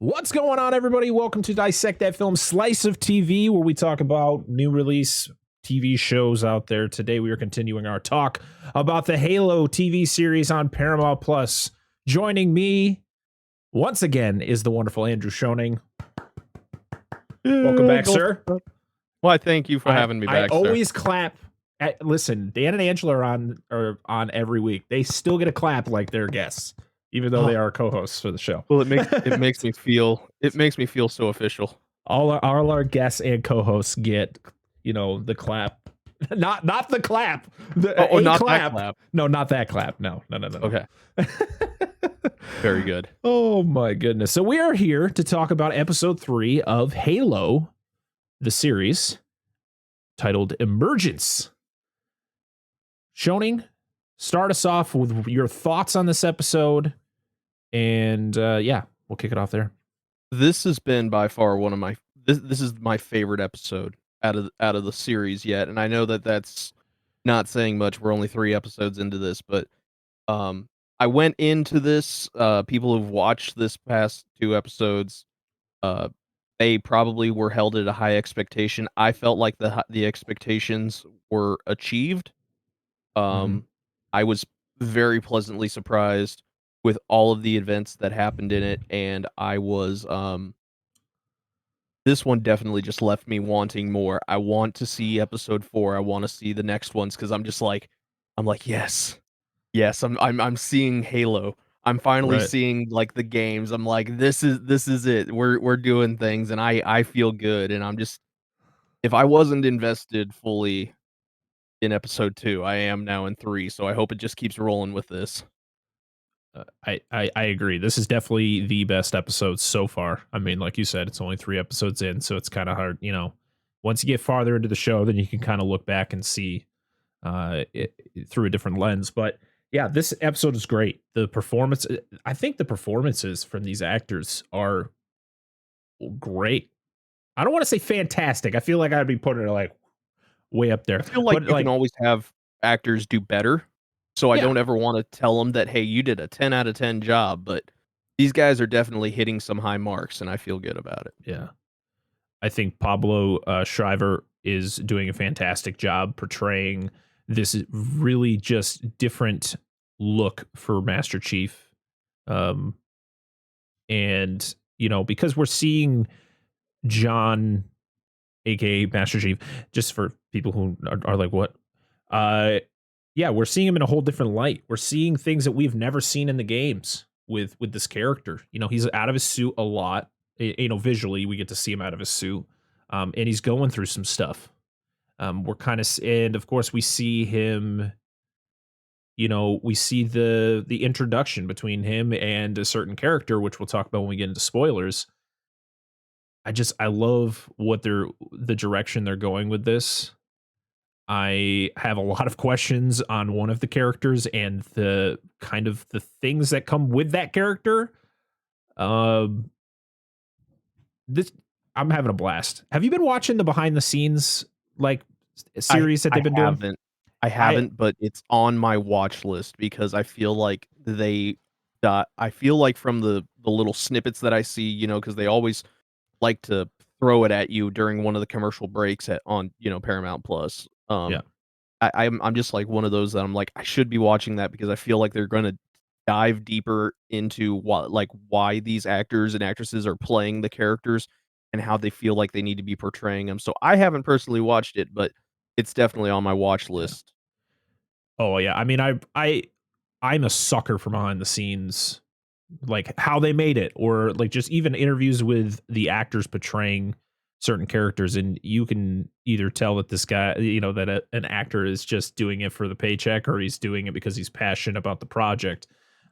What's going on, everybody? Welcome to Dissect That Film Slice of TV, where we talk about new release TV shows out there. Today, we are continuing our talk about the Halo TV series on Paramount Plus. Joining me once again is the wonderful Andrew Schoening. Welcome back, sir. Why, thank you for having me back, I always clap. Listen, Dan and Angela are on every week. They still get a clap like their guests, even though they are co-hosts for the show. Well, it makes me feel so official. All our guests and co-hosts get, the clap. Not the clap. Not clap. that clap. No, not that clap. No. Okay. Very good. Oh my goodness. So we are here to talk about episode 3 of Halo, the series titled Emergence. Schoening, start us off with your thoughts on this episode, and we'll kick it off there. This has been by far one of my this is my favorite episode out of the series yet, and I know that that's not saying much. We're only 3 episodes into this, but I went into this. People who've watched this past 2 episodes, they probably were held at a high expectation. I felt like the expectations were achieved. I was very pleasantly surprised with all of the events that happened in it, and I was this one definitely just left me wanting more. I want to see episode 4. I want to see the next ones because I'm like, yes, I'm seeing Halo. I'm finally seeing like the games. I'm like, this is it. We're doing things, and I feel good. And I'm just, if I wasn't invested fully in episode 2, I am now in 3. So I hope it just keeps rolling with this. I agree. This is definitely the best episode so far. I mean, like you said, it's only 3 episodes in, so it's kind of hard. Once you get farther into the show, then you can kind of look back and see it through a different lens. But yeah, this episode is great. I think the performances from these actors are great. I don't want to say fantastic. I feel like I'd be putting it like way up there. I feel like you can always have actors do better. So I don't ever want to tell them that, hey, you did a 10 out of 10 job, but these guys are definitely hitting some high marks, and I feel good about it. Yeah. I think Pablo Schreiber is doing a fantastic job portraying this really just different look for Master Chief. And, because we're seeing John, aka Master Chief, just for people who are like, what? We're seeing him in a whole different light. We're seeing things that we've never seen in the games with this character. He's out of his suit a lot. Visually, we get to see him out of his suit, and he's going through some stuff. And of course, we see him. We see the introduction between him and a certain character, which we'll talk about when we get into spoilers. I love the direction they're going with this. I have a lot of questions on one of the characters and the kind of the things that come with that character. I'm having a blast. Have you been watching the behind the scenes series that they've been doing? I haven't, but it's on my watch list because I feel like I feel like from the little snippets that I see, because they always like to throw it at you during one of the commercial breaks on Paramount Plus. I'm just like one of those that I'm like, I should be watching that because I feel like they're going to dive deeper into why these actors and actresses are playing the characters and how they feel like they need to be portraying them. So I haven't personally watched it, but it's definitely on my watch list. Oh yeah. I mean, I'm a sucker for behind the scenes, like how they made it, or like just even interviews with the actors portraying certain characters, and you can either tell that this guy, that an actor is just doing it for the paycheck, or he's doing it because he's passionate about the project.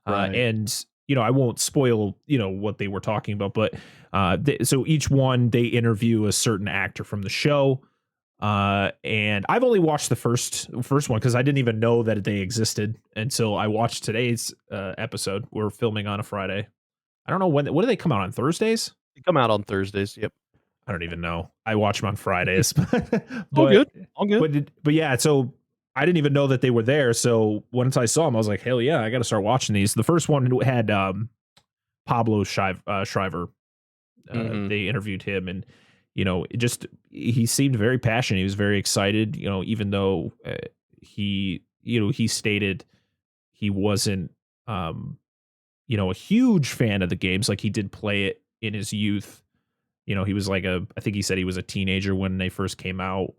Right. And I won't spoil what they were talking about, but so each one they interview a certain actor from the show. And I've only watched the first one because I didn't even know that they existed until I watched today's episode. We're filming on a Friday. I don't know when do they come out, on Thursdays? They come out on Thursdays. Yep. I don't even know. I watch them on Fridays. All good. But yeah, so I didn't even know that they were there. So once I saw them, I was like, hell yeah, I got to start watching these. The first one had Pablo Schreiber Mhm. They interviewed him, and it just he seemed very passionate. He was very excited. Even though he stated he wasn't um, a huge fan of the games. Like he did play it in his youth. He was like I think he said he was a teenager when they first came out.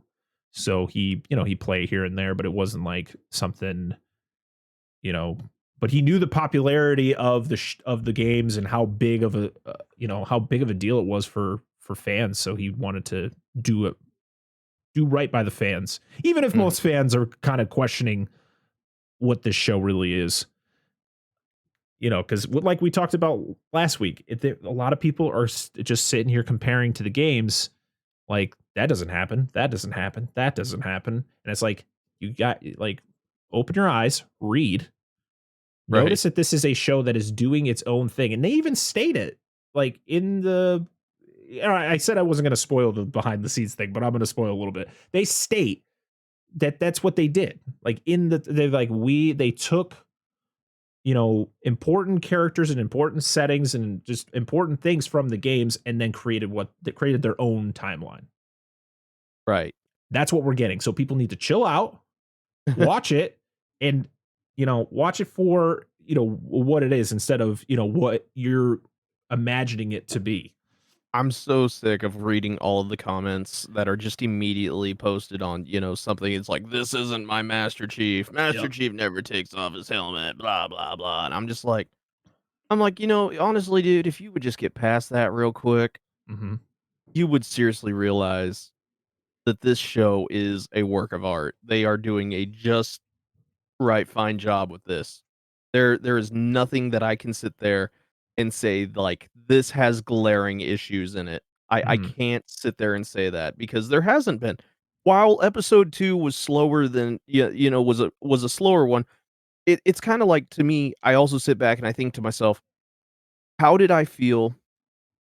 So he played here and there, but it wasn't like something, you know, but he knew the popularity of the games and how big of a deal it was for fans. So he wanted to do it do right by the fans, even if Mhm. most fans are kind of questioning what this show really is. Because like we talked about last week, a lot of people are just sitting here comparing to the games. Like that doesn't happen. That doesn't happen. That doesn't happen. And it's like you got like open your eyes, read, Right. notice that this is a show that is doing its own thing, and they even state it like in the. I said I wasn't going to spoil the behind the scenes thing, but I'm going to spoil a little bit. They state that that's what they did. Like they're like they took important characters and important settings and just important things from the games, and then created their own timeline. Right. That's what we're getting. So people need to chill out, watch it, and watch it for what it is instead of what you're imagining it to be. I'm so sick of reading all of the comments that are just immediately posted on, something. It's like, "This isn't my Master Chief. Master Yep. Chief never takes off his helmet, blah, blah, blah." And I'm like, honestly, dude, if you would just get past that real quick, Hmm. you would seriously realize that this show is a work of art. They are doing a just right fine job with this. There is nothing that I can sit there and say, like, "This has glaring issues in it." I Hmm. can't sit there and say that because there hasn't been. While episode 2 was slower than was a slower one, it's kinda like, to me, I also sit back and I think to myself, "How did I feel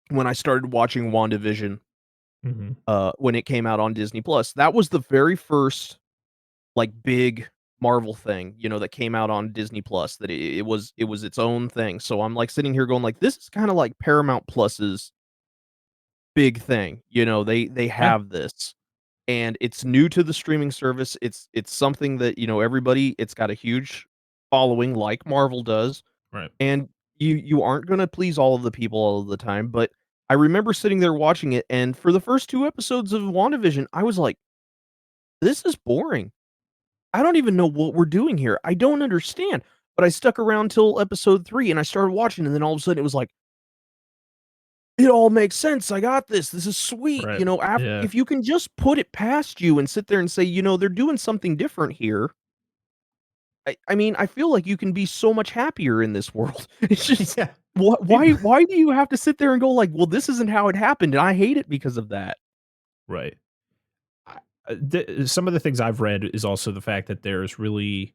when I started watching WandaVision, Hmm. when it came out on Disney Plus?" That was the very first, like, big Marvel thing, that came out on Disney Plus, that it was its own thing. So I'm, like, sitting here going, like, this is kinda like Paramount Plus's big thing. They Yeah. have this, and it's new to the streaming service. It's something that, it's got a huge following like Marvel does, Right. and you aren't gonna please all of the people all of the time. But I remember sitting there watching it, and for the first 2 episodes of WandaVision, I was like, "This is boring. I don't even know what we're doing here. I don't understand." But I stuck around till episode 3 and I started watching, and then all of a sudden it was like, "It all makes sense. I got this. This is sweet." Right. Yeah. If you can just put it past you and sit there and say, "They're doing something different here." I mean, I feel like you can be so much happier in this world. It's just, Yeah. what People. why do you have to sit there and go like, "Well, this isn't how it happened, and I hate it because of that." Right. Some of the things I've read is also the fact that there's really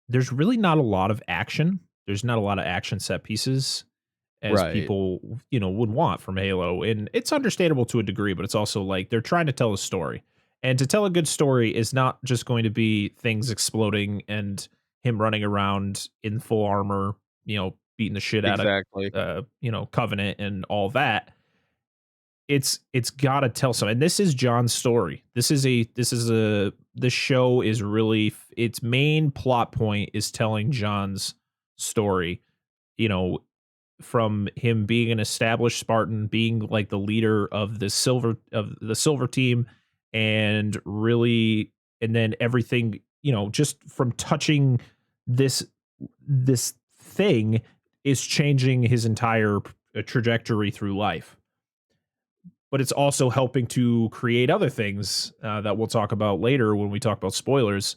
not a lot of action. There's not a lot of action set pieces as Right. people, would want from Halo. And it's understandable to a degree, but it's also like they're trying to tell a story. And to tell a good story is not just going to be things exploding and him running around in full armor, beating the shit out of Exactly. Covenant and all that. It's got to tell some, and this is John's story. This show is really its main plot point is telling John's story, you know, from him being an established Spartan, being like the leader of the silver team, and really, and then everything, just from touching this this thing is changing his entire trajectory through life. But it's also helping to create other things that we'll talk about later when we talk about spoilers.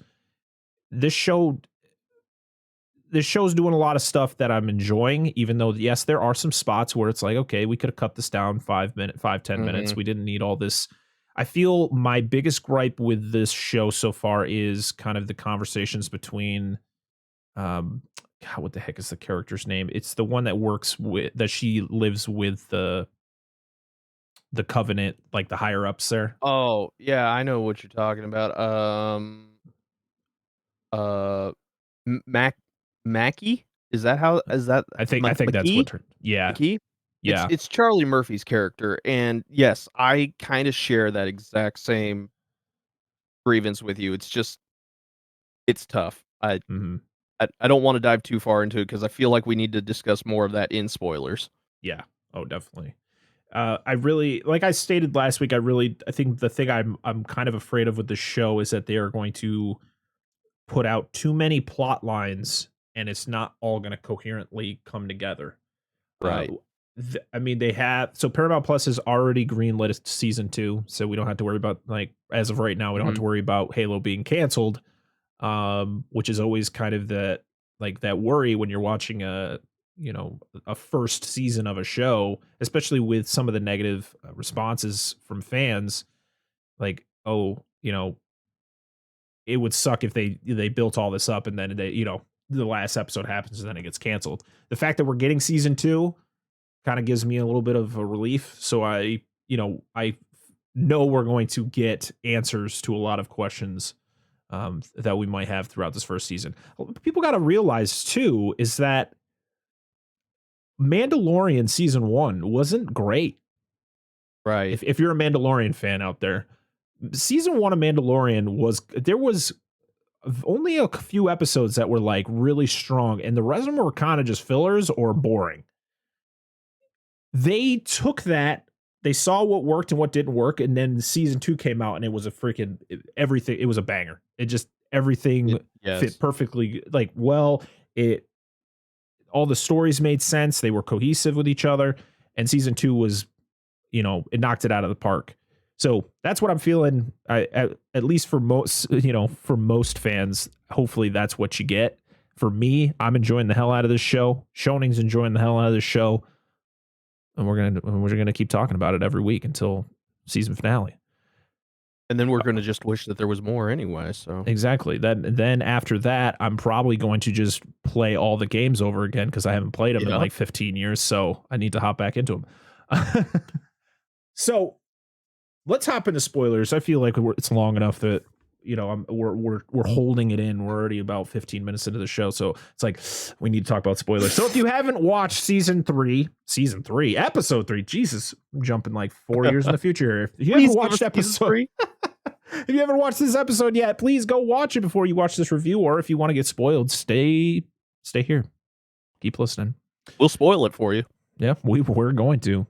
This show this show's doing a lot of stuff that I'm enjoying, even though yes, there are some spots where it's like, okay, we could have cut this down 5, 10 minutes. Mhm. We didn't need all this. I feel my biggest gripe with this show so far is kind of the conversations between um God, what the heck is the character's name? It's the one that works with that she lives with the Covenant, like the higher ups there. Oh, yeah, I know what you're talking about. Uh, M Mac Mackie? Is that I think that's McKee? what her yeah. McKee? Yeah. It's Charlie Murphy's character, and yes, I kinda share that exact same grievance with you. It's just it's tough. Mhm. I don't wanna dive too far into it because I feel like we need to discuss more of that in spoilers. Yeah. Oh, definitely. I really, like I stated last week, I think the thing I'm kind of afraid of with the show is that they are going to put out too many plot lines and it's not all going to coherently come together. Uh, Right. I mean, they have, so Paramount Plus has already greenlit season 2, so we don't have to worry about, like, as of right now, we don't have to Mhm. worry about Halo being canceled, which is always kind of that worry when you're watching a first season of a show, especially with some of the negative responses from fans, like, oh, it would suck if they built all this up and then the last episode happens and then it gets canceled. The fact that we're getting season 2 kind of gives me a little bit of a relief. So I know we're going to get answers to a lot of questions that we might have throughout this first season. People got to realize too is that Mandalorian season 1 wasn't great. Right. If you're a Mandalorian fan out there, season 1 of Mandalorian there was only a few episodes that were like really strong, and the rest of them were kind of just fillers or boring. They took that, they saw what worked and what didn't work, and then season 2 came out and it was a freaking everything. It was a banger. It just everything fit Yes. perfectly. Like, well, it all the stories made sense. They were cohesive with each other, and season 2 was, it knocked it out of the park. So that's what I'm feeling. At least for most fans, hopefully that's what you get. For me, I'm enjoying the hell out of this show. Schoening's enjoying the hell out of this show, and we're gonna keep talking about it every week until season finale. And then we're gonna just wish that there was more anyway, so Exactly. Then after that, I'm probably going to just play all the games over again because I haven't played them in yeah. like 15 years. So I need to hop back into them. So let's hop into spoilers. I feel like it's long enough that we're holding it in. We're already about 15 minutes into the show, so it's like we need to talk about spoilers. So if you haven't watched season 3, episode 3, Jesus, I'm jumping like 4 years in the future. If you haven't Please give us watched season episode, 3. if you haven't watched this episode yet, please go watch it before you watch this review. Or if you want to get spoiled, stay here. Keep listening. We'll spoil it for you. Yeah, we're going to.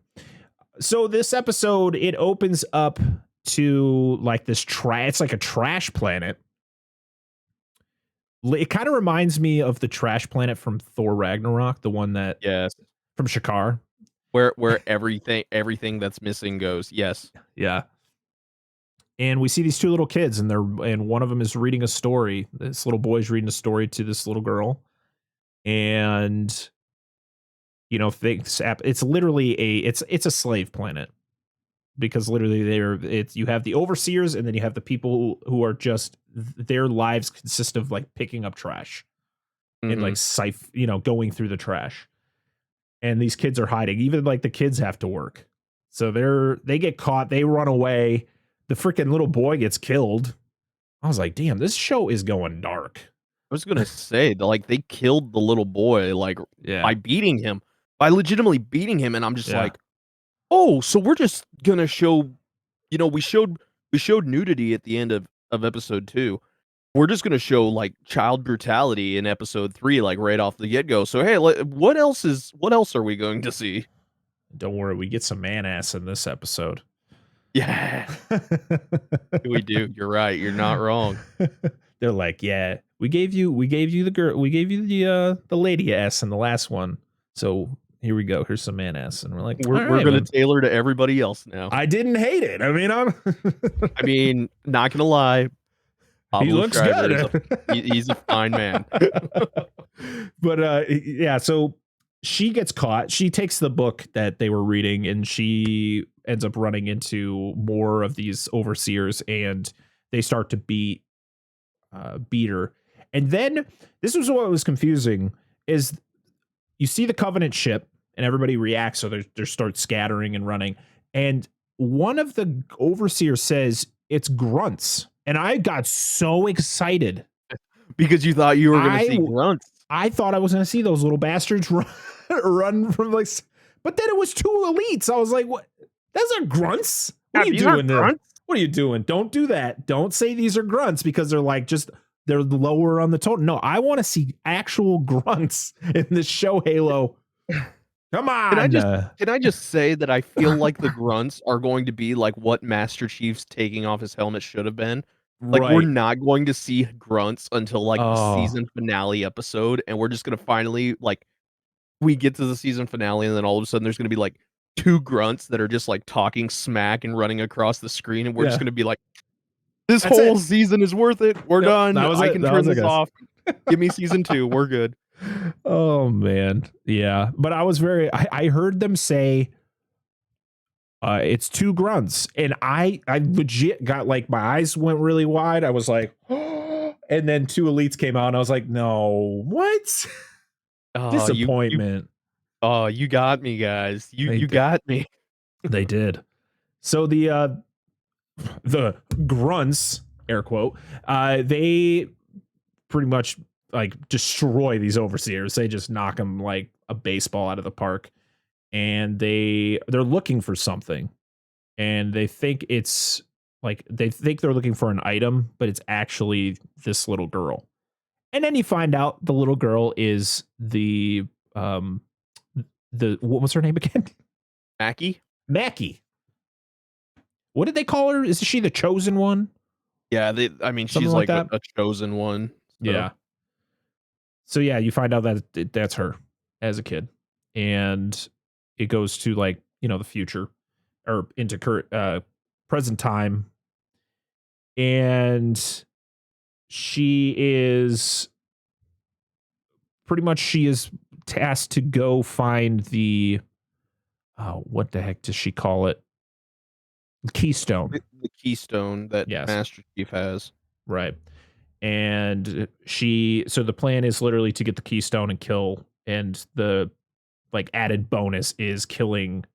So this episode, it opens up to like this it's like a trash planet. It kind of reminds me of the trash planet from Thor Ragnarok, the one that Yes. from Shakar. Where everything that's missing goes. Yes. Yeah. And we see these two little kids, and one of them is reading a story. This little boy's reading a story to this little girl, and it's literally it's a slave planet, because literally you have the overseers, and then you have the people who are just, their lives consist of like picking up trash and like Mhm. going through the trash. And these kids are hiding. Even like the kids have to work. So they get caught, they run away. The freaking little boy gets killed. I was like, damn, this show is going dark. I was gonna say, like, they killed the little boy, like, Yeah. by beating him, by legitimately beating him, and I'm just Yeah. like, "Oh, so we're just gonna show," we showed nudity at the end of episode 2. We're just gonna show, like, child brutality in episode 3, like, right off the get-go. So, hey, what else are we going to see? Don't worry, we get some man ass in this episode. Yeah, we do. You're right. You're not wrong. They're like, yeah, we gave you the girl, we gave you the lady ass in the last one. So here we go. Here's some man ass. And we're like, We're all we're right, gonna man. tailor to everybody else now. I didn't hate it. I mean, I mean, not gonna lie, he Pablo looks Schreiber is good. he's a fine man. But yeah, so she gets caught. She takes the book that they were reading, and she ends up running into more of these overseers, and they start to beat her. And then this was what was confusing: is you see the Covenant ship, and everybody reacts, so they start scattering and running. And one of the overseers says it's grunts, and I got so excited. Because you thought you were gonna I see grunts. I thought I was going to see those little bastards run from like But then it was two elites. I was like, what? Those are grunts. What are Yeah, you these are doing there? grunts. What are you doing? Don't do that. Don't say these are grunts because they're like just they're lower on the totem. No, I want to see actual grunts in this show, Halo. Come Can I on. just can I just say that I feel like the grunts are going to be like what Master Chief's taking off his helmet should have been. Like, we're Right. not going to see grunts until, like, the Oh, season finale episode, and we're just gonna finally, like, we get to the season finale, and then all of a sudden there's gonna be, like, 2 grunts that are just, like, talking smack and running across the screen, and we're just yeah. gonna be like, "This That's whole it. season is worth it. We're Yep. done. That was I it. can That turn was it, this guys. off. Give me season 2. We're good." Oh man. Yeah. But I was I heard them say it's two grunts. And I legit got like my eyes went really wide. I was like, and then two elites came out and I was like, no, what? Oh, you Disappointment. oh, you got me, guys. You They you did. got me. They did. So the grunts, air quote, they pretty much like destroy these overseers. They just knock them like a baseball out of the park. And they're looking for something. And they think it's like they think they're looking for an item, but it's actually this little girl. And then you find out the little girl is um the what was her name again? Mackie? Mackie. What did they call her? Is she the chosen one? Yeah, I mean, Something she's like like that? a chosen one, so Yeah. So yeah, you find out that that's her as a kid. And it goes to like, the future or into current present time. And she is she is tasked to go find the what the heck does she call it? Keystone. the keystone that Yes. Master Chief has. Right. And so the plan is literally to get the keystone and kill, and the like added bonus is killing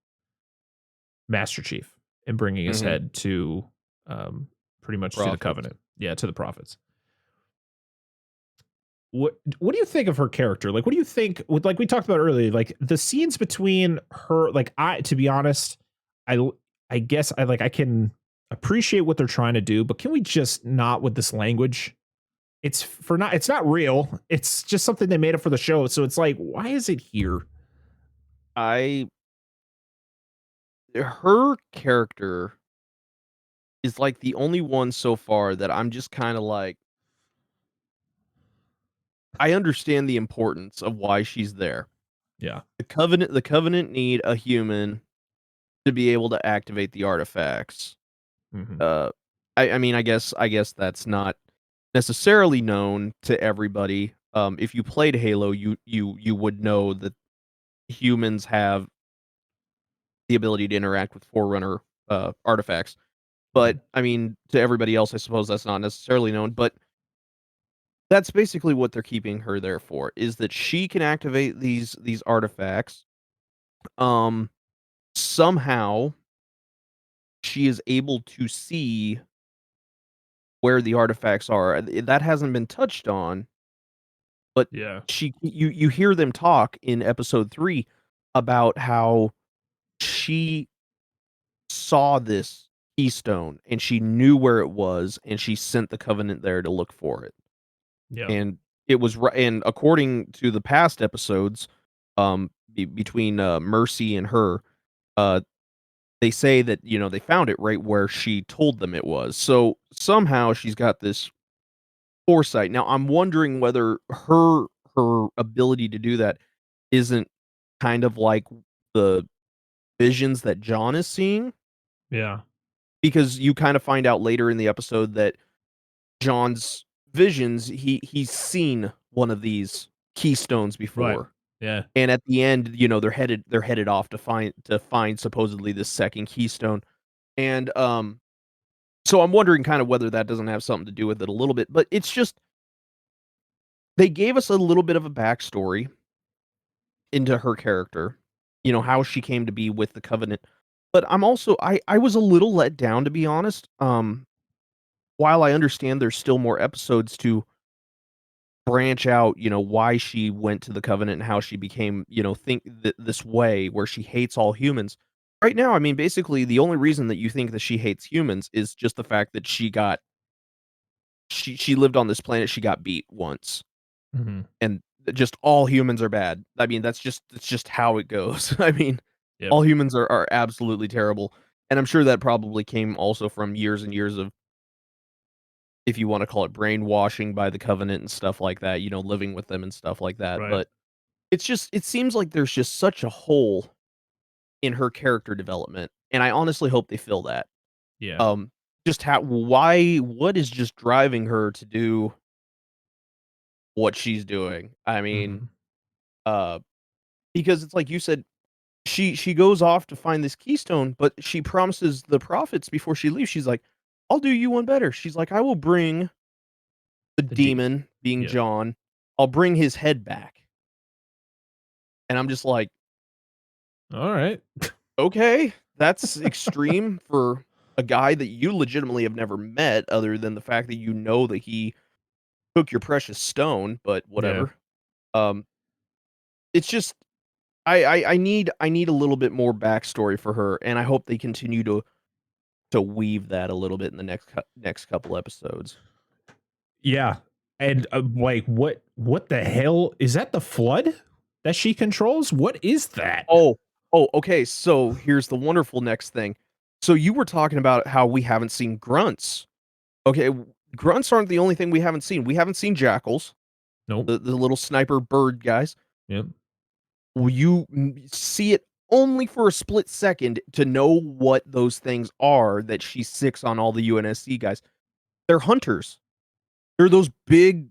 Master Chief and bringing his Mhm. head to pretty much to the Prophets. Covenant. Yeah, to the prophets. What do you think of her character? Like, what do you think with like we talked about earlier, like the scenes between her, like to be honest, I I guess I can appreciate what they're trying to do, but can we just not with this language? It's not real. It's just something they made up for the show. So it's like, why is it here? I Her character is, like, the only one so far that I'm just kinda like, I understand the importance of why she's there. Yeah. The Covenant need a human to be able to activate the artifacts. Hmm. Uh, I mean, I guess that's not necessarily known to everybody. If you played Halo, you would know that humans have the ability to interact with Forerunner artifacts. But I mean, to everybody else, I suppose that's not necessarily known. But that's basically what they're keeping her there for, is that she can activate these artifacts. Um, Somehow she is able to see where the artifacts are. That hasn't been touched on, but Yeah. you hear them talk in episode 3 about how she saw this keystone and she knew where it was and she sent the Covenant there to look for it. Yeah. And it was and according to the past episodes, between Mercy and her, uh, they say that they found it right where she told them it was. So somehow she's got this foresight. Now I'm wondering whether her ability to do that isn't kind of like the visions that John is seeing, Yeah. because you kind of find out later in the episode that John's visions, he's seen one of these keystones Right. before. Yeah. And at the end, they're headed off to find supposedly the second keystone. And so I'm wondering kind of whether that doesn't have something to do with it a little bit, but it's just they gave us a little bit of a backstory into her character, how she came to be with the Covenant. But I was a little let down, to be honest. While I understand there's still more episodes to branch out, why she went to the Covenant and how she became, think this way where she hates all humans. Right now, I mean, basically, the only reason that you think that she hates humans is just the fact that she lived on this planet, she got beat once, Mhm. and just all humans are bad. I mean, that's just how it goes. I mean, Yep. all humans are absolutely terrible, and I'm sure that probably came also from years and years of, if you wanna call it, brainwashing by the Covenant and stuff like that, living with them and stuff like that, Right. but it seems like there's just such a hole in her character development, and I honestly hope they fill that. Yeah. Um, just how why what is just driving her to do what she's doing? I mean, Mhm. uh, because it's like you said, she goes off to find this keystone, but she promises the prophets before she leaves, she's like, "I'll do you one better." She's like, "I will bring the The D demon," being Yeah. John, "I'll bring his head back." And I'm just like, Alright. "Okay, that's extreme for a guy that you legitimately have never met other than the fact that you know that he took your precious stone," but Yeah. whatever. Um, it's just I need a little bit more backstory for her, and I hope they continue to weave that a little bit in the next couple episodes. Yeah. And, like, what the hell is that the flood that she controls? What is that? Oh, okay, so here's the wonderful next thing. So you were talking about how we haven't seen grunts. Okay, grunts aren't the only thing we haven't seen. We haven't seen jackals, Nope. the little sniper bird guys. Yep. Well, you see it only for a split second to know what those things are that she sicks on all the UNSC guys. They're hunters. They're those big,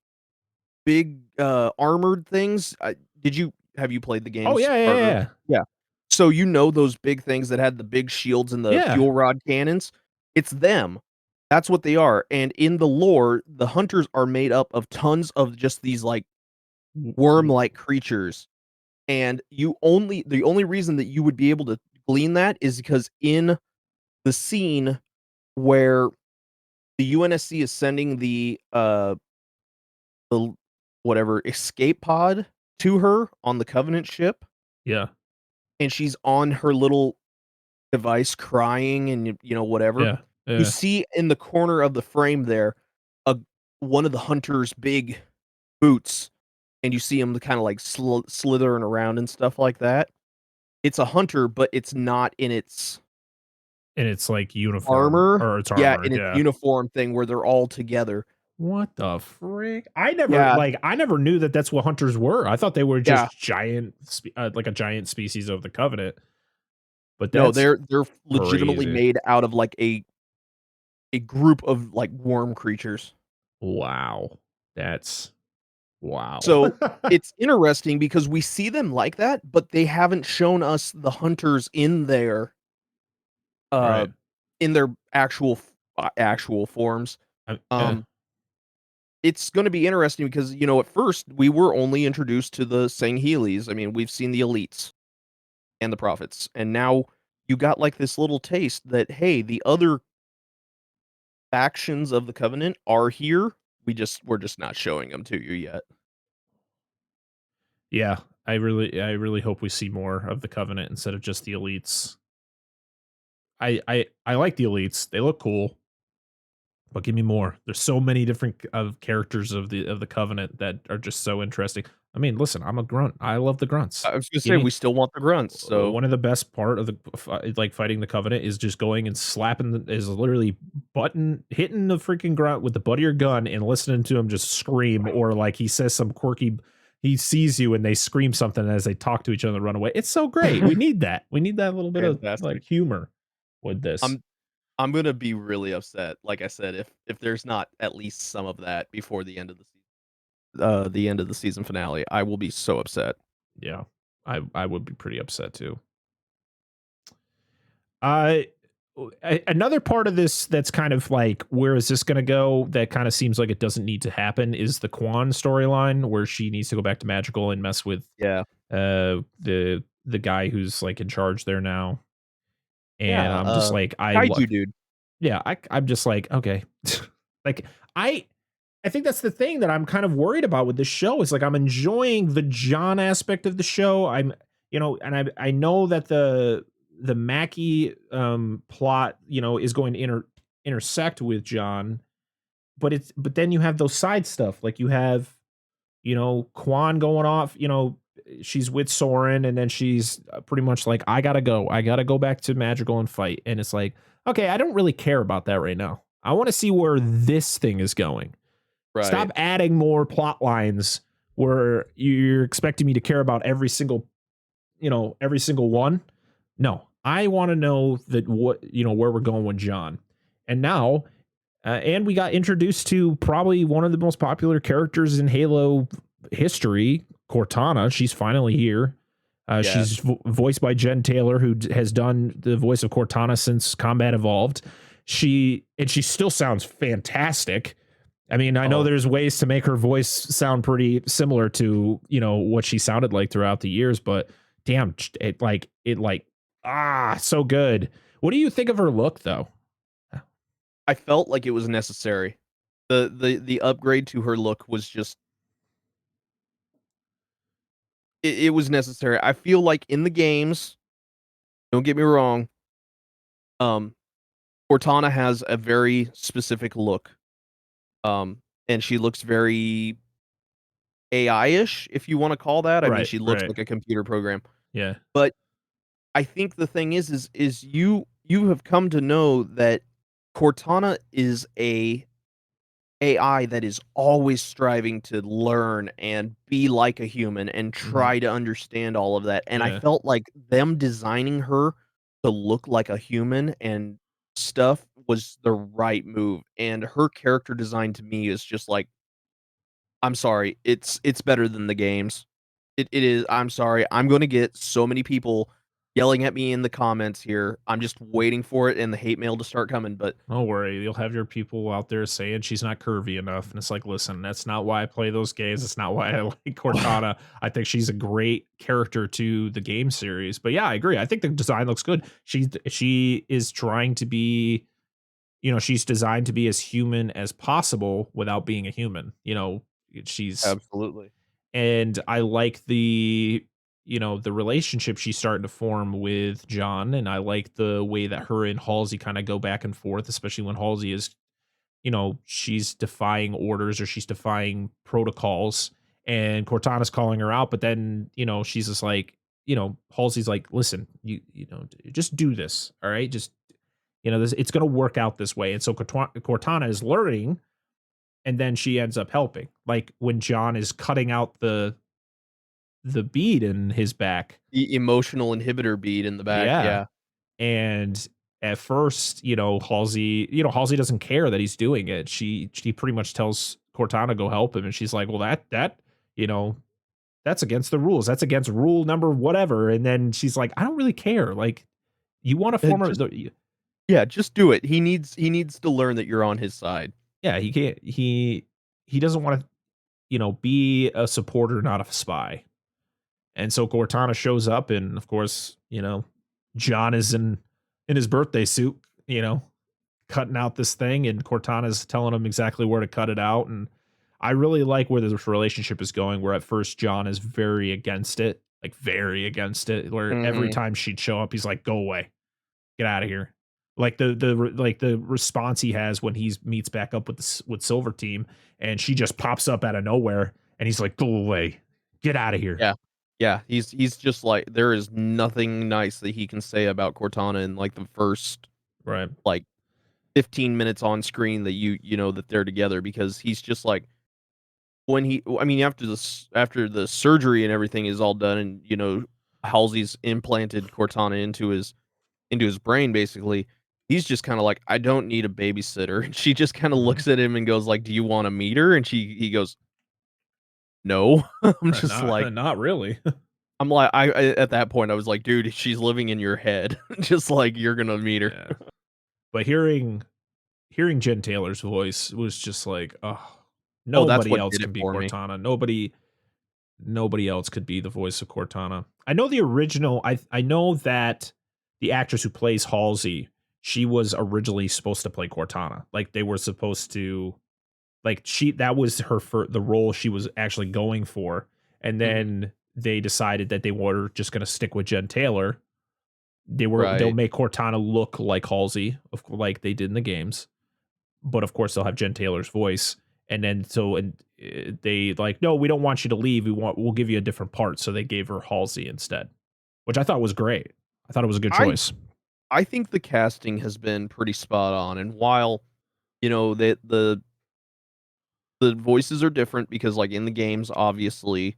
armored things. Have you played the Oh, games yeah, yeah, harder? yeah. Yeah. So, those big things that had the big shields and the Yeah. fuel rod cannons? It's them. That's what they are, and in the lore, the hunters are made up of tons of just these, like, W w worm-like creatures, and the only reason that you would be able to glean that is because in the scene where the UNSC is sending the whatever escape pod to her on the Covenant ship, Yeah. and she's on her little device crying and whatever. Yeah. You Yeah. see in the corner of the frame there a one of the hunter's big boots, and you see him kind of like slithering around and stuff like that. It's a hunter, but it's not in its And it's, like, uniform armor. or it's Yeah, armor, in its yeah. uniform thing where they're all together. What the frick? Yeah, I never knew that that's what hunters were. I thought they were yeah. just like a giant species of the Covenant, but No, that's they're legitimately crazy. made out of like a group of like worm creatures. Wow. That's wow. So, it's interesting because we see them like that, but they haven't shown us the hunters uh, Right. in their actual forms. Yeah. Um, it's gonna be interesting because, at first, we were only introduced to the Sangheilies. I mean, we've seen the elites and the prophets, and now you got, like, this little taste that, hey, the other factions of the Covenant are here. We're just not showing them to you yet. Yeah. I really hope we see more of the Covenant instead of just the elites. I like the elites. They look cool. But give me more. There's so many different of characters of the Covenant that are just so interesting. I mean, listen, I'm a grunt. I love the grunts. I was gonna Give say me we still want the grunts, so one of the best part of like fighting the Covenant is just going and slapping is literally button hitting the freaking grunt with the butt of your gun and listening to him just scream, or like he says some quirky, he sees you and they scream something as they talk to each other and run away. It's so great. We need that. We need that little bit of like fantastic. humor with this. I'm I'm gonna be really upset, like I said, if there's not at least some of that before the end of the season finale. I will be so upset. Yeah. I would be pretty upset too. Uh, Another part of this that's kind of like, where is this going to go? That kind of seems like it doesn't need to happen is the Quan storyline, where she needs to go back to Magical and mess with Yeah. the guy who's like in charge there now. And Yeah, I'm just like, Kaiju dude. yeah, I'm just like, okay, like I I think that's the thing that I'm kind of worried about with this show is like I'm enjoying the John aspect of the show. I'm and I know that the Mackie plot, is going to intersect with John, but then you have those side stuff. Like you have, Quan going off, she's with Soren and then she's pretty much like, I gotta go. I gotta go back to Magical and fight. And it's like, okay, I don't really care about that right now. I want to see where this thing is going. Right. Stop adding more plot lines where you're expecting me to care about every single one. No, I want to know that where we're going with John. And now, and we got introduced to probably one of the most popular characters in Halo history, Cortana. She's finally here. Yes. She's voiced by Jen Taylor, who has done the voice of Cortana since Combat Evolved. She still sounds fantastic. I mean, I know Oh, there's ways to make her voice sound pretty similar to, what she sounded like throughout the years, but damn, so good. What do you think of her look though? I felt like it was necessary. The upgrade to her look was just it was necessary. I feel like in the games, don't get me wrong, um, Cortana has a very specific look. And she looks very AI-ish, if you wanna call that. I mean, Right, she looks right. like a computer program. Yeah. But I think the thing is you have come to know that Cortana is a AI that is always striving to learn and be like a human and Mhm. try to understand all of that, and I Yeah. felt like them designing her to look like a human and stuff was the right move, and her character design to me is just like, I'm sorry, it's better than the games. It is. I'm sorry. I'm gonna get so many people yelling at me in the comments here. I'm just waiting for it and the hate mail to start coming, but Don't worry. You'll have your people out there saying she's not curvy enough. And it's like, listen, that's not why I play those games. It's not why I like Cortana. I think she's a great character to the game series. But yeah, I agree. I think the design looks good. She is trying to be, she's designed to be as human as possible without being a human. She's absolutely. and I like the relationship she's starting to form with John, and I like the way that her and Halsey kind of go back and forth, especially when Halsey is, she's defying orders or she's defying protocols, and Cortana's calling her out, but then she's just like, Halsey's like, listen, just do this, all right, just this, it's going to work out this way, and so Cortana is learning, and then she ends up helping, like when John is cutting out the bead in his back. The emotional inhibitor bead in the back, Yeah. yeah. And at first, Halsey doesn't care that he's doing it. She pretty much tells Cortana go help him, and she's like, well, you know, that's against the rules. That's against rule number whatever. And then she's like, I don't really care. Like, you want to form a Just yeah, just do it. He needs to learn that you're on his side. yeah, he can't he doesn't want to, be a supporter, not a spy. And so Cortana shows up, and of course, John is in his birthday suit, cutting out this thing, and Cortana's telling him exactly where to cut it out. And I really like where this relationship is going. Where at first John is very against it, like very against it. Where every Mhm. time she'd show up, he's like, "Go away, get out of here." Like the response he has when he meets back up with with Silver Team, and she just pops up out of nowhere, and he's like, "Go away, get out of here." Yeah. Yeah, he's just like there is nothing nice that he can say about Cortana in, like, the first, Right. like, 15 minutes on screen that you know that they're together because he's just like when he I mean, after the surgery and everything is all done and, Halsey's implanted Cortana into his brain, basically, he's just kinda like, "I don't need a babysitter." And she just kinda Mhm. looks at him and goes like, "Do you wanna meet her?" And he goes, "No." I'm just Not like not really. I at that point, I was like, "Dude, she's living in your head." Just like, you're gonna meet her. Yeah. But hearing Jen Taylor's voice was just like, oh, Oh, that's nobody what else did it can be for me. Cortana. Nobody else could be the voice of Cortana. I know the original. I know that the actress who plays Halsey, she was originally supposed to play Cortana. Like they were supposed to. Like that was her for the role she was actually going for, and Mhm. then they decided that they were just going to stick with Jen Taylor. They'll Right. make Cortana look like Halsey, like they did in the games, but of course they'll have Jen Taylor's voice. And then they like, no, we don't want you to leave. We'll give you a different part. So they gave her Halsey instead, which I thought was great. I thought it was a good I choice. I think the casting has been pretty spot on, and while, the voices are different because, like, in the games, obviously,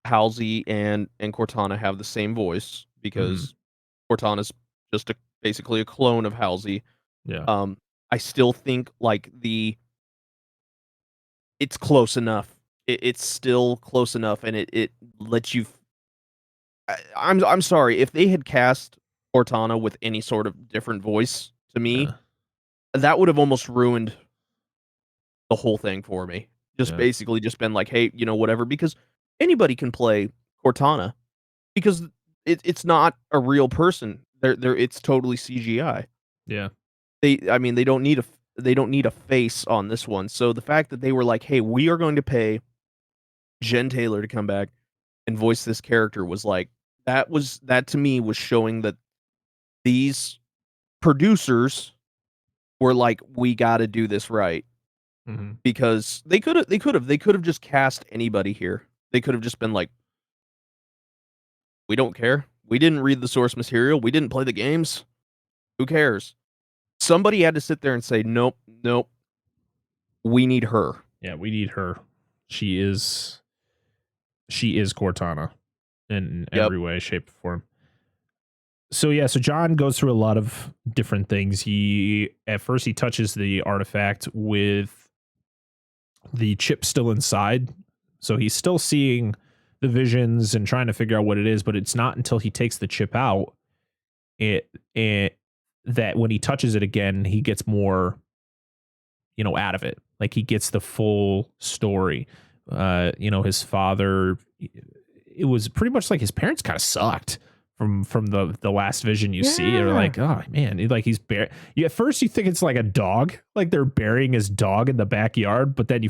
Halsey and Cortana have the same voice Hmm. because Cortana's just basically a clone of Halsey. Yeah, Um, I still think, like, it's close enough. It's still close enough, and it lets you I'm sorry, if they had cast Cortana with any sort of different voice, to me, yeah, that would have almost ruined the whole thing for me. Just yeah, basically just been like, "Hey, whatever," because anybody can play Cortana because it's not a real person. It's totally CGI. yeah, I mean, they don't need a face on this one. So the fact that they were like, "Hey, we are going to pay Jen Taylor to come back and voice this character," was like that to me was showing that these producers were like, "We gotta do this right." hmm, Because they could have just cast anybody here. They could have just been like, "We don't care. We didn't read the source material. We didn't play the games. Who cares?" Somebody had to sit there and say, "Nope, nope, we need her." yeah. We need her. She is she is Cortana in Yep. every way, shape, or form. So yeah, so John goes through a lot of different things. He at first he touches the artifact with the chip still inside. So he's still seeing the visions and trying to figure out what it is, but it's not until he takes the chip out it that when he touches it again, he gets more, out of it. Like he gets the full story. His father, it was pretty much like his parents kind of sucked from the last vision you see. Or Yeah. like, oh man, like he's at first you think it's like a dog, like they're burying his dog in the backyard, but then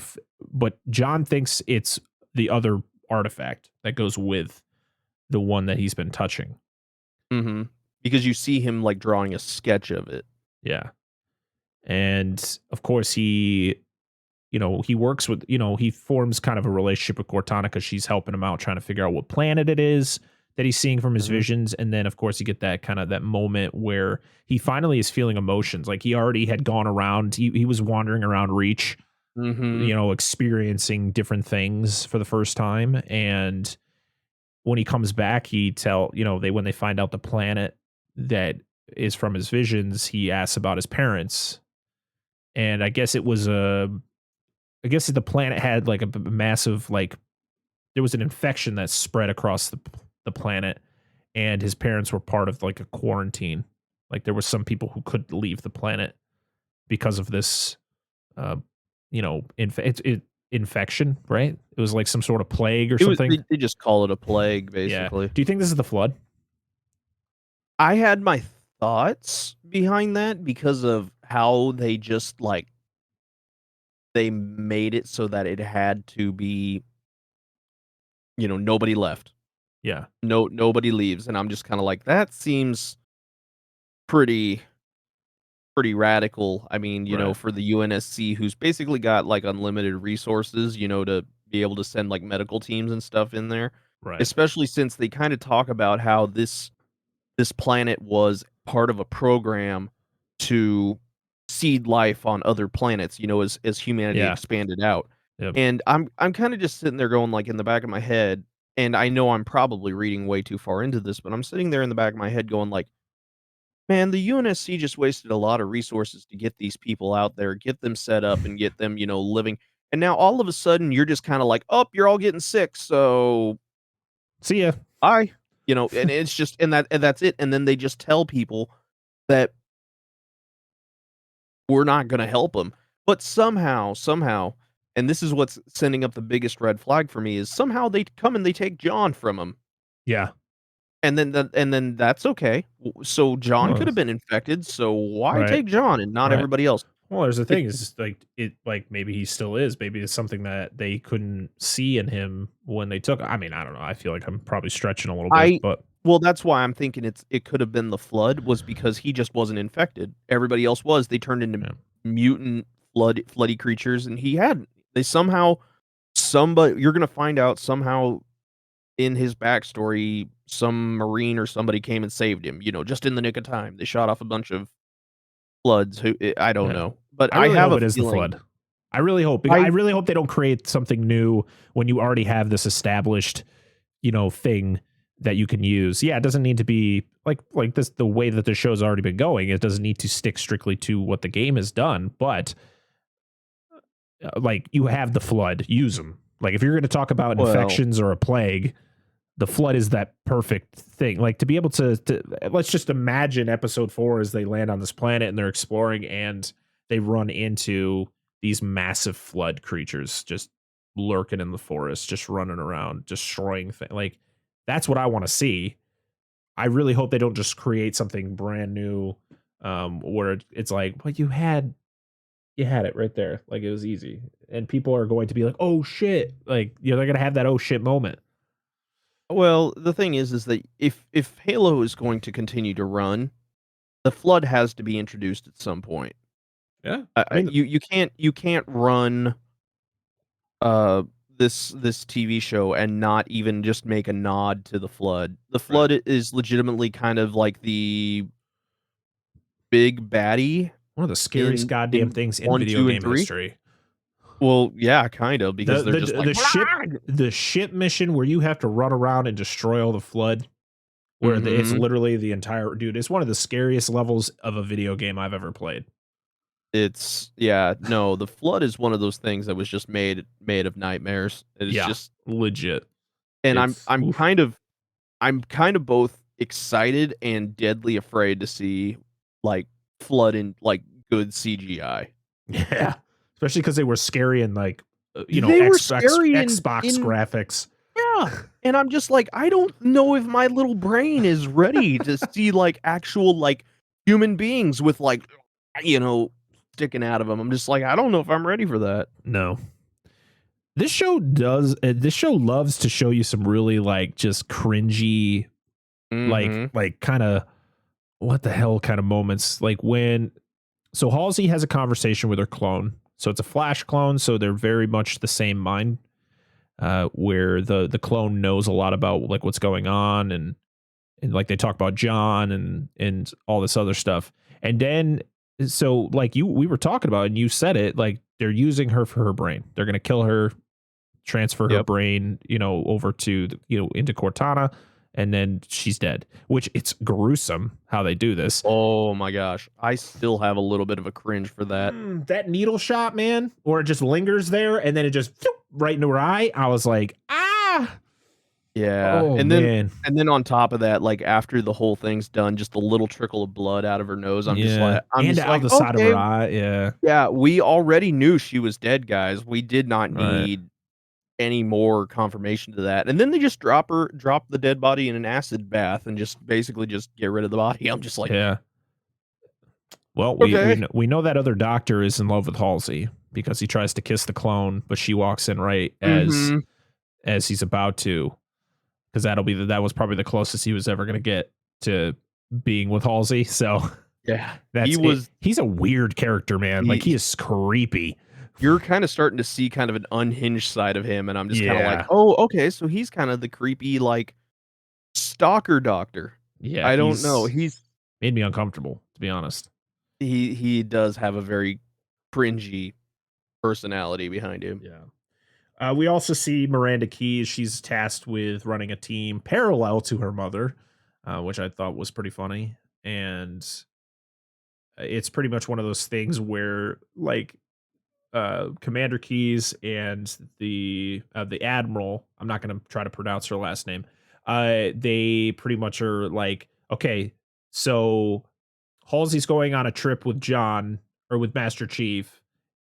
but John thinks it's the other artifact that goes with the one that he's been touching. Mhm. Because you see him, like, drawing a sketch of it. Yeah. And of course he works with, he forms kind of a relationship with Cortana because she's helping him out trying to figure out what planet it is that he's seeing from his Mhm. visions. And then of course you get that kind of that moment where he finally is feeling emotions. Like he already had gone around, he was wandering around Reach, Mhm. experiencing different things for the first time. And when he comes back, when they find out the planet that is from his visions, he asks about his parents. And I guess the planet had like a massive, like, there was an infection that spread across the planet, and his parents were part of like a quarantine. Like there were some people who couldn't leave the planet because of this, uh, infection. Right? It was like some sort of plague or It was something. they just call it a plague, Yeah. basically. Do you think this is the flood? I had my thoughts behind that because of how they just, like, they made it so that it had to be, nobody left. Yeah. Nobody leaves, and I'm just kinda like, "That seems pretty pretty radical." I mean, Right. for the UNSC, who's basically got, like, unlimited resources, to be able to send, like, medical teams and stuff in there, Right. especially since they kinda talk about how this planet was part of a program to seed life on other planets, as humanity Yeah. expanded out. Yep. And I'm kinda just sitting there going, like, in the back of my head, and I know I'm probably reading way too far into this, but I'm sitting there in the back of my head going like, "Man, the UNSC just wasted a lot of resources to get these people out there, get them set up, and get them, living, and now all of a sudden you're just kinda like, oh, you're all getting sick, so See ya. bye." And it's just and that's it, and then they just tell people that we're not gonna help them. But somehow, and this is what's sending up the biggest red flag for me, is somehow they come and they take John from him, Yeah. and then that's okay. So John Well, could have been infected, so why right. take John and not Right. everybody else? Well, there's the It thing is like it like maybe he still is. Maybe it's something that they couldn't see in him when they took. I mean, I don't know. I feel like I'm probably stretching a little bit, I but well, that's why I'm thinking it could have been the flood was because he just wasn't infected. Everybody else was. They turned into yeah, mutant floody creatures, and he hadn't. They somehow somebody you're gonna find out somehow in his backstory, some marine or somebody came and saved him, just in the nick of time. They shot off a bunch of floods I don't yeah. know, but I I really have hope a it is the feeling flood. I really hope. I I really hope they don't create something new when you already have this established, thing that you can use. Yeah, it doesn't need to be like this. The way that the show's already been going, it doesn't need to stick strictly to what the game has done. But like you have the flood, use them. Like if you're going to talk about well, infections or a plague, the flood is that perfect thing. Like to be able to let's just imagine episode 4 as they land on this planet and they're exploring and they run into these massive flood creatures just lurking in the forest, just running around, destroying things. Like that's what I want to see. I really hope they don't just create something brand new where it's like, well, you had it right there. Like it was easy. And people are going to be like, "Oh shit." Like, they're going to have that oh shit moment. the thing is that if Halo is going to continue to run, the flood has to be introduced at some point. Yeah. I mean, You can't run uh this TV show and not even just make a nod to the flood. The right. flood is legitimately kind of like the big baddie One of the scariest in goddamn things in 1, video 2, and game 3. history. Well, yeah, kind of because The they're the just like, the ship the ship mission where you have to run around and destroy all the flood, where it's Mhm. literally the entire dude. It's one of the scariest levels of a video game I've ever played. It's yeah, no, the flood is one of those things that was just made of nightmares. It is Yeah, just legit. and I'm It's I'm oof. kind of I'm kind of both excited and deadly afraid to see, like, flood in, like, good CGI. Yeah, especially because they were scary and like They were scary Xbox in graphics. yeah, and I'm just like, I don't know if my little brain is ready to see, like, actual, like, human beings with, like, you know, sticking out of them. I'm just like, I don't know if I'm ready for that. No, this show loves to show you some really like just cringy, Mhm. like kind of what the hell kind of moments, like when so Halsey has a conversation with her clone. So it's a flash clone, so they're very much the same mind. Where the clone knows a lot about like what's going on, and like they talk about John and all this other stuff. And then so like we were talking about and you said it, like they're using her for her brain. They're gonna kill her, transfer her Yep. brain, over to into Cortana, and then she's dead. Which it's gruesome how they do this. Oh my gosh. I still have a little bit of a cringe for that. That needle shot, man, or it just lingers there and then it just right into her eye. I was like, ah, Yeah, oh and then man, and then on top of that, like, after the whole thing's done, just a little trickle of blood out of her nose, yeah, I'm and just out like, the side of "Okay, her eye, yeah, yeah, we already knew she was dead, guys. We did not right, need any more confirmation to that." And then they just drop the dead body in an acid bath and just basically just get rid of the body. I'm just like, yeah. Well, "Okay." we know that other doctor is in love with Halsey because he tries to kiss the clone, but she walks in right Mhm. as he's about to, because that was probably the closest he was ever going to get to being with Halsey. So Yeah. He that's it. was He's a weird character, man. Like he he is creepy. you're kinda starting to see kind of an unhinged side of him, and I'm just kinda like, Yeah. "Oh, okay, so he's kinda the creepy, like, stalker doctor." Yeah. I don't know. He's made me uncomfortable, to be honest. He does have a very cringy personality behind him. Yeah. We also see Miranda Keyes. She's tasked with running a team parallel to her mother, which I thought was pretty funny. And it's pretty much one of those things where, like, Commander Keyes and the Admiral, I'm not going to try to pronounce her last name. They pretty much are like, okay, so Halsey's going on a trip with John or with Master Chief.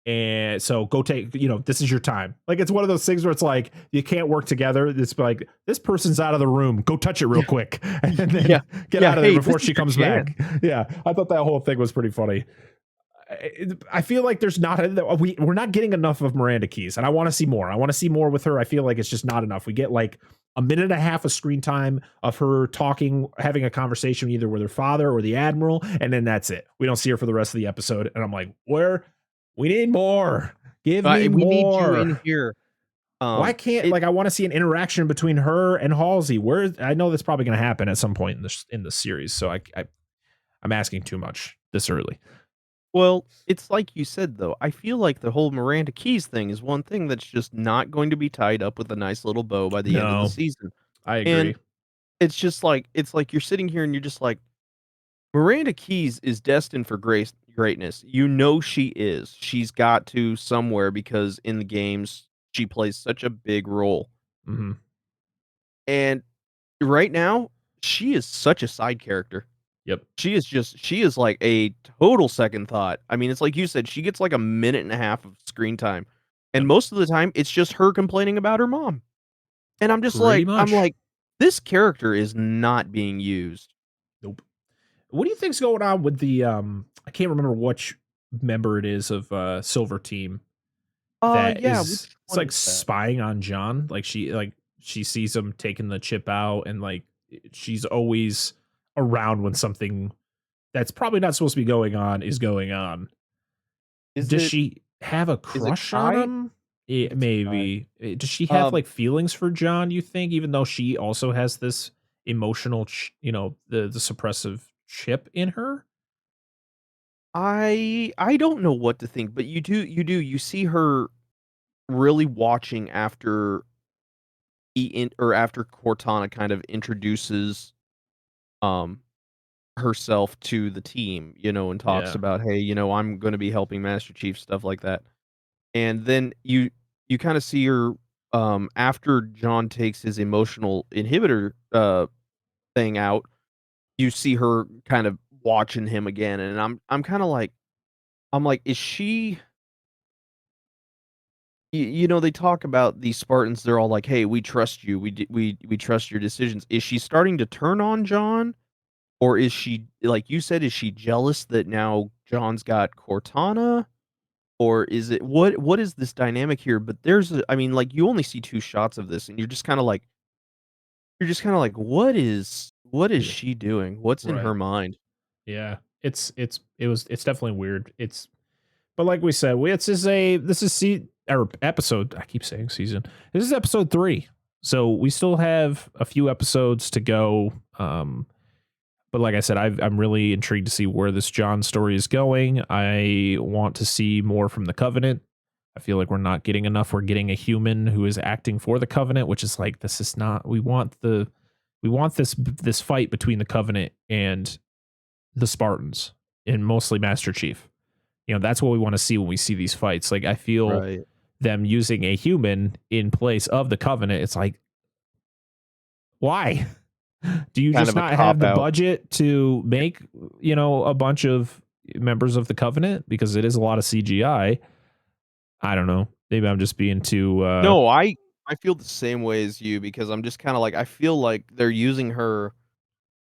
And so go take, this is your time. Like it's one of those things where it's like you can't work together. It's like this person's out of the room. Go touch it real Yeah, quick and then yeah, get yeah, out of there "Hey, this before is she your comes chance." back. Yeah, I thought that whole thing was pretty funny. I feel like there's not we're not getting enough of Miranda Keys, and I want to see more. I want to see more with her. I feel like it's just not enough. We get like a minute and a half of screen time of her talking, having a conversation either with her father or the admiral, and then that's it. We don't see her for the rest of the episode, and I'm like, where? We need more. Give me We need you more. in here. Why can't It like I want to see an interaction between her and Halsey? Where I know that's probably going to happen at some point in the series, so I'm asking too much this early. Well, it's like you said, though. I feel like the whole Miranda Keys thing is one thing that's just not going to be tied up with a nice little bow by the end of the No, season. I And agree. it's like you're sitting here and you're just like, Miranda Keys is destined for greatness. You know she is. She's got to somewhere because in the games she plays such a big role. Hmm. And right now, she is such a side character. Yep. She is like a total second thought. I mean, it's like you said, she gets like a minute and a half of screen time. And Yep. most of the time it's just her complaining about her mom. And Pretty I'm much. like, this character is not being used. Nope. What do you think's going on with the I can't remember which member it is of Silver Team that Yeah, is which it's one like is that? spying on John. Like she sees him taking the chip out and like she's always around when something that's probably not supposed to be going on is going on. Is Does it she have a is it crush on Kai? I him? think it's Kai. Maybe. Does she have Um, like feelings for John, you think, even though she also has this emotional, the suppressive chip in her? I don't know what to think, but you see her really watching after after Cortana kind of introduces um herself to the team, and talks Yeah. about, "Hey, I'm gonna be helping Master Chief," stuff like that. And then you kinda see her, after John takes his emotional inhibitor, thing out, you see her kind of watching him again, and I'm kinda like "Is she" they talk about these Spartans, they're all like, "Hey, we trust you. We trust your decisions." Is she starting to turn on John? Or is she like you said, is she jealous that now John's got Cortana? Or is it what is this dynamic here? But I mean, like, you only see 2 shots of this, and you're just kinda like, what is Yeah. she doing? What's in Right. her mind? Yeah. It's definitely weird. But like we said, this is or episode. I keep saying season. This is episode 3. So we still have a few episodes to go. But like I said, I'm really intrigued to see where this John story is going. I want to see more from the Covenant. I feel like we're not getting enough. We're getting a human who is acting for the Covenant, which is like this is not. We want this fight between the Covenant and the Spartans, and mostly Master Chief. That's what we want to see when we see these fights. Like I feel Right. them using a human in place of the Covenant. It's like, why? Do you Kind just of a not have cop the out. budget to make, a bunch of members of the Covenant? Because it is a lot of CGI. I don't know. Maybe I'm just being too No, I feel the same way as you because I'm just kinda like, I feel like they're using her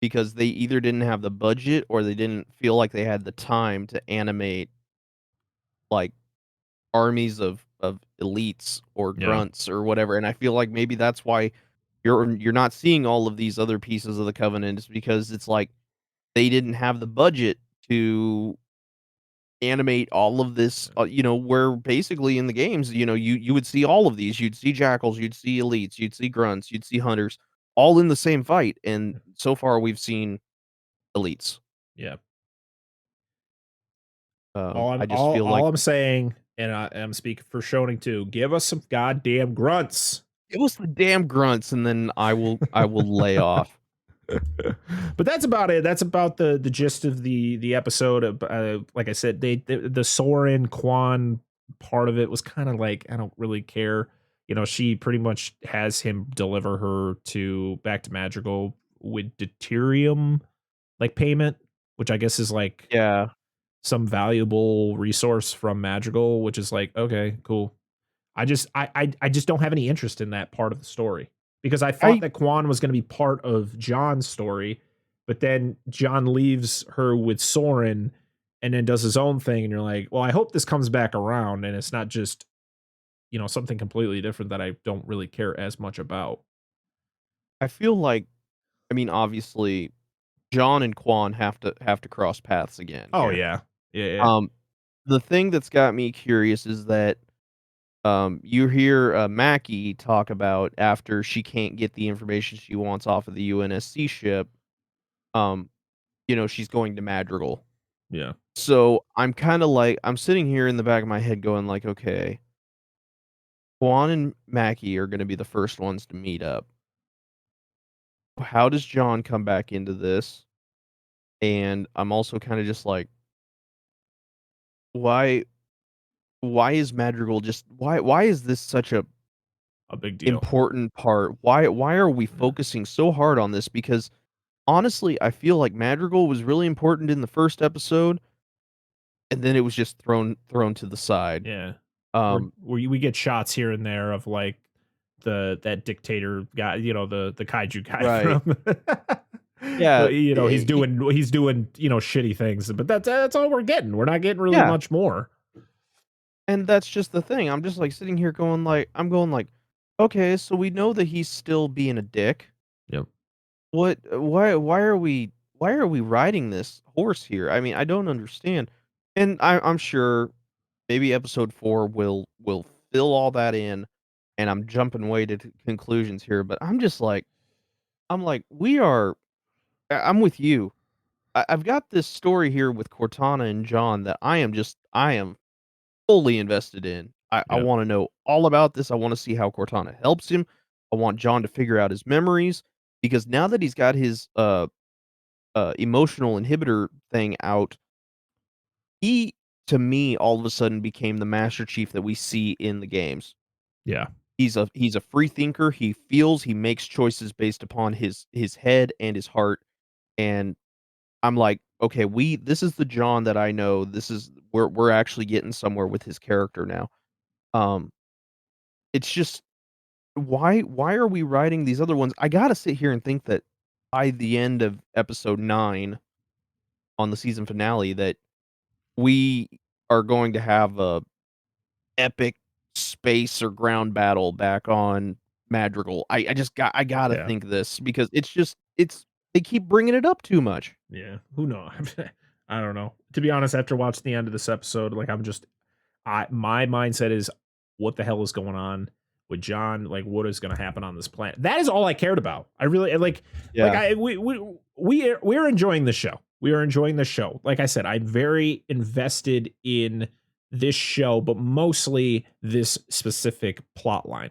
because they either didn't have the budget or they didn't feel like they had the time to animate, like, armies of elites or yeah. grunts or whatever, and I feel like maybe that's why you're not seeing all of these other pieces of the Covenant is because it's like they didn't have the budget to animate all of this, where basically in the games, you would see all of these. You'd see jackals, you'd see elites, you'd see grunts, you'd see hunters, all in the same fight, and so far we've seen elites. Yeah. I just feel like All I'm saying, and I'm speaking for Schoening too, give us some goddamn grunts. it was the damn grunts, and then I will lay off. But that's about it. That's about the gist of the episode. Like I said, the Soren Quan part of it was kind of like I don't really care. She pretty much has him deliver her to back to Madrigal with deuterium like payment, which I guess is like Yeah. some valuable resource from Madrigal, which is like okay, cool. I just don't have any interest in that part of the story because I thought I that Quan was going to be part of John's story, but then John leaves her with Soren and then does his own thing, and you're like, well, I hope this comes back around and it's not just, something completely different that I don't really care as much about. I feel like, I mean, obviously, John and Quan have to cross paths again Oh here. yeah. Yeah, yeah. Um, the thing that's got me curious is that, you hear, Mackie talk about after she can't get the information she wants off of the UNSC ship, um, she's going to Madrigal. Yeah. So, I'm kinda like I'm sitting here in the back of my head going like, "Okay, Quan and Mackie are gonna be the first ones to meet up. How does John come back into this?" And I'm also kinda just like, "Why why is Madrigal just why is this such a A big deal. important part? Why are we Yeah. focusing so hard on this?" Because, honestly, I feel like Madrigal was really important in the first episode, and then it was just thrown to the side. Yeah. Um, We get shots here and there of like that dictator guy, the kaiju guy right. from Yeah, but he's doing, shitty things, but that's all we're getting. We're not getting really yeah, much more. and that's just the thing. I'm just, like, sitting here going like, "Okay, so we know that he's still being a dick. Yep. Why are we riding this horse here? I mean, I don't understand." And I'm sure maybe episode 4 will fill all that in, and I'm jumping way to conclusions here, but I'm like, I'm with you. I've got this story here with Cortana and John that I am fully invested in. I Yep. wanna know all about this. I wanna see how Cortana helps him. I want John to figure out his memories, because now that he's got his, emotional inhibitor thing out, he, to me, all of a sudden became the Master Chief that we see in the games. Yeah. He's a free thinker. He feels, he makes choices based upon his head and his heart, and I'm like, "Okay, this is the John that I know. This is we're actually getting somewhere with his character now." Um, it's just, why are we writing these other ones? I gotta sit here and think that by the end of episode 9 on the season finale that we are going to have a epic space or ground battle back on Madrigal. I gotta Yeah. think this because it's they keep bringing it up too much. Yeah. Who knows? I don't know. To be honest, after watching the end of this episode, like my mindset is what the hell is going on with John? Like what is going to happen on this planet? That is all I cared about. I really like Yeah. I we're enjoying the show. We are enjoying the show. Like I said, I'm very invested in this show, but mostly this specific plot line.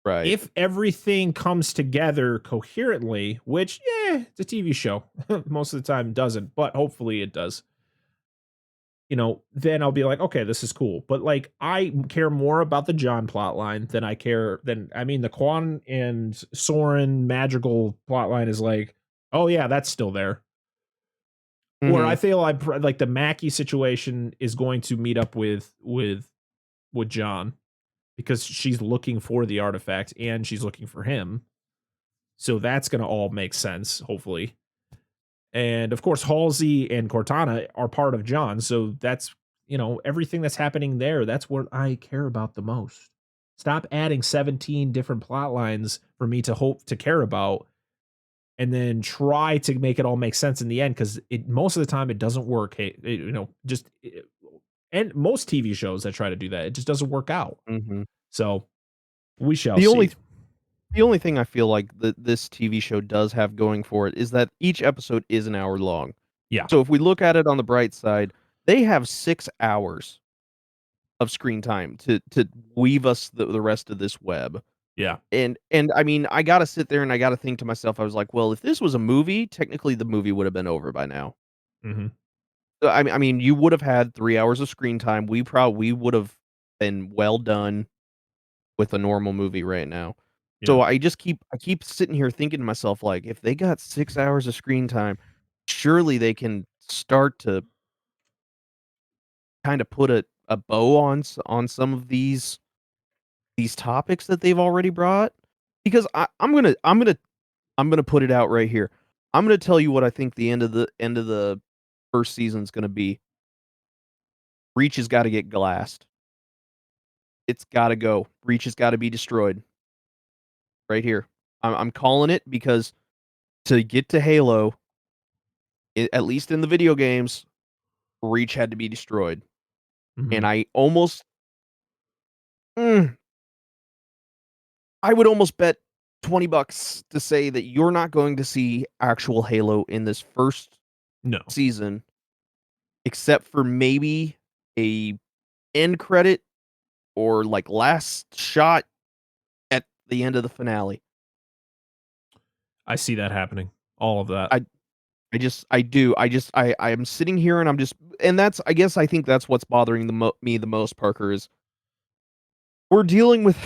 Right. If everything comes together coherently, which it's a TV show, most of the time doesn't, but hopefully it does, then I'll be like, okay, this is cool. But like, I care more about the John plot line than I mean, the Quan and Soren Madrigal plot line is like, oh yeah, that's still there. Or I Mhm. feel like the Mackie situation is going to meet up with John because she's looking for the artifact and she's looking for him. So that's going to all make sense, hopefully. And of course, Halsey and Cortana are part of John. So that's, everything that's happening there. That's what I care about the most. Stop adding 17 different plot lines for me to hope to care about and then try to make it all make sense in the end. Cause most of the time it doesn't work. Hey, and most TV shows that try to do that, it just doesn't work out. Mhm. So we shall The only see. the only thing I feel like that this TV show does have going for it is that each episode is an hour long. Yeah. So if we look at it on the bright side, they have 6 hours of screen time to weave us the rest of this web. Yeah. And I mean, I gotta sit there and I gotta think to myself, I was like, "Well, if this was a movie, technically the movie would have been over by now." Hmm. I mean, you would have had 3 hours of screen time. We would have been well done with a normal movie right now. Yeah. So I keep sitting here thinking to myself, like, if they got 6 hours of screen time, surely they can start to kinda put a bow on some of these topics that they've already brought. Because I'm gonna put it out right here. I'm gonna tell you what I think the end of the first season's gonna be. Reach has gotta get glassed. It's gotta go. Reach has gotta be destroyed. Right here. I'm calling it because to get to Halo, at least in the video games, Reach had to be destroyed. And Mhm. mm, I would almost bet $20 to say that you're not going to see actual Halo in this first No, season, except for maybe a end credit or, like, last shot at the end of the finale. I see that happening. All of that. I I do. I'm sitting here and that's I guess I think that's what's bothering me the most, Parker, is we're dealing with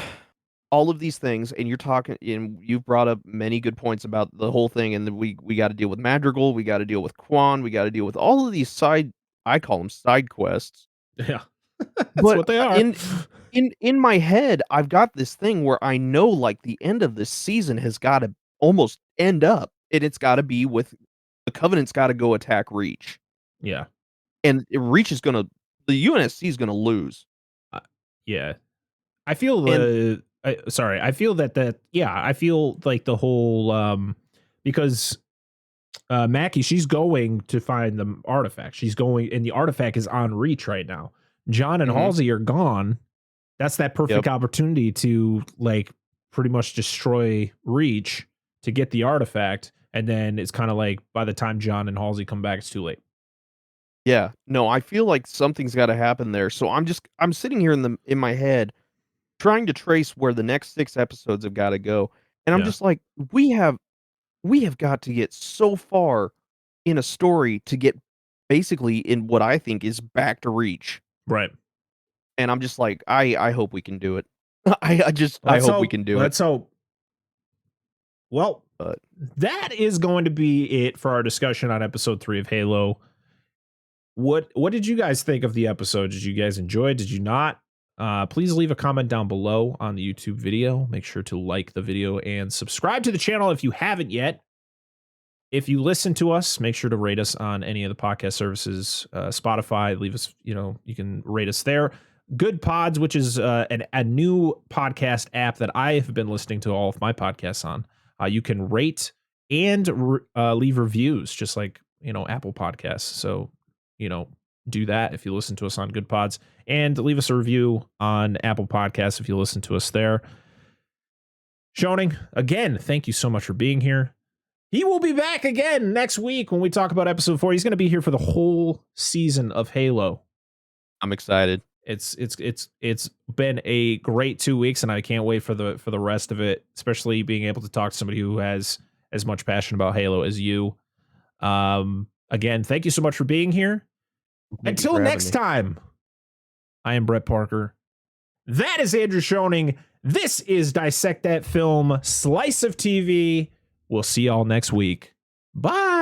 all of these things, and you've brought up many good points about the whole thing, and then we gotta deal with Madrigal, we gotta deal with Quan, we gotta deal with all of these I call them side quests. Yeah. That's But, what they are. in my head, I've got this thing where I know, like, the end of this season has gotta almost end up, and it's gotta be with the Covenant's gotta go attack Reach, Yeah. and Reach is gonna the UNSC is gonna lose, Uh, yeah. I feel and sorry. I feel yeah, I feel like the whole because Mackie, she's going to find the artifact. She's going, and the artifact is on Reach right now. John and Mhm. Halsey are gone. That's that Yep. perfect opportunity to like pretty much destroy Reach to get the artifact. And then it's kind of like by the time John and Halsey come back, it's too late. Yeah. No, I feel like something's gotta happen there, so I'm sitting here in my head trying to trace where the next 6 episodes have gotta go, and I'm Yeah. just like, we have got to get so far in a story to get basically in what I think is back to Reach, Right. and I'm just like, I hope we can do it. I Let's hope we hope. can do it, Let's hope. Well, but that is going to be it for our discussion on episode 3 of Halo. What did you guys think of the episode? Did you guys enjoy it? Did you not? Please leave a comment down below on the YouTube video. Make sure to like the video and subscribe to the channel if you haven't yet. If you listen to us, make sure to rate us on any of the podcast services, Spotify. Leave us, you can rate us there. Good Pods, which is a new podcast app that I have been listening to all of my podcasts on. You can rate and leave reviews, just like Apple Podcasts. So do that if you listen to us on Good Pods, and leave us a review on Apple Podcasts if you listen to us there. Schoening, again, thank you so much for being here. He will be back again next week when we talk about episode 4. He's going to be here for the whole season of Halo. I'm excited. It's been a great 2 weeks, and I can't wait for the rest of it, especially being able to talk to somebody who has as much passion about Halo as you. Again, thank you so much for being here. Thank you Until for having next me. time, I am Brett Parker. That is Andrew Schoening. This is Dissect That Film, Slice of TV. We'll see y'all next week. Bye.